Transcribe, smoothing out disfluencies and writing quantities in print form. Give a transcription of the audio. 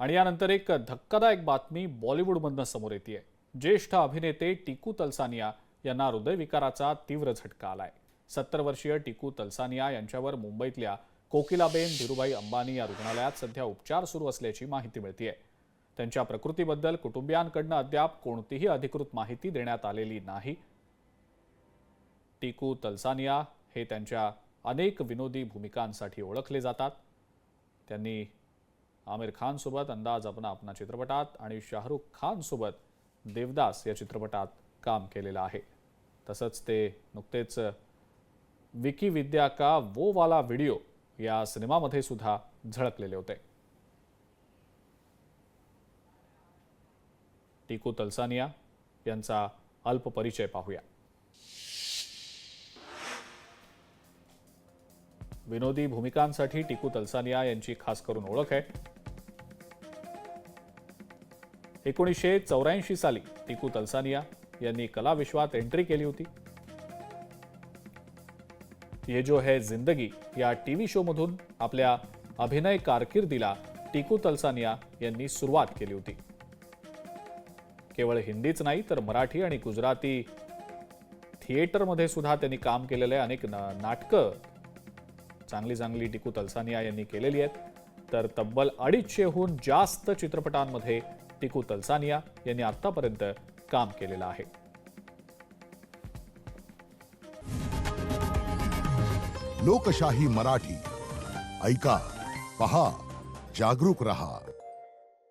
आणि यानंतर एक धक्कादायक बातमी बॉलिवूडमधनं समोर येते। ज्येष्ठ अभिनेते टिकू तलसानिया यांना हृदयविकाराचा तीव्र झटका आलाय। 70 वर्षीय टिकू तलसानिया यांच्यावर मुंबईतल्या कोकिलाबेन धीरूभाई अंबानी या रुग्णालयात सध्या उपचार सुरू असल्याची माहिती मिळतेय। त्यांच्या प्रकृतीबद्दल कुटुंबियांकडून अद्याप कोणतीही अधिकृत माहिती देण्यात आलेली नाही। टिकू तलसानिया हे त्यांच्या अनेक विनोदी भूमिकांसाठी ओळखले जातात। त्यांनी आमिर खान सोबत अंदाज अपना अपना चित्रपटात आणि शाहरुख खान सोबत देवदास या चित्रपटात काम केलेलं आहे। तसंच ते नुकतेच विकी विद्या का वो वाला व्हिडिओ या सिनेमामध्ये सुद्धा झळकलेले होते। टिकू तलसानिया यांचा अल्प परिचय पाहूया। विनोदी भूमिकांसाठी टिकू तलसानिया यांची खास करून ओळख आहे। 1984 साली टिकू तलसानिया यांनी कला विश्वात एंट्री केली होती। ये जो है जिंदगी या टीव्ही शो मधून आपल्या अभिनय कारकिर्दीला टिकू तलसानिया यांनी सुरुवात केली होती। केवळ हिंदीच नाही तर मराठी आणि गुजराती थिएटरमध्ये सुद्धा त्यांनी काम केलेले अनेक नाटकं चांगली टिकू तलसानिया यांनी केलेली आहेत। तर तब्बल 250हून जास्त चित्रपटांमध्ये टिकू तलसानिया यांनी आतापर्यंत काम केलेलं आहे। लोकशाही मराठी ऐका, पहा, जागरूक रहा।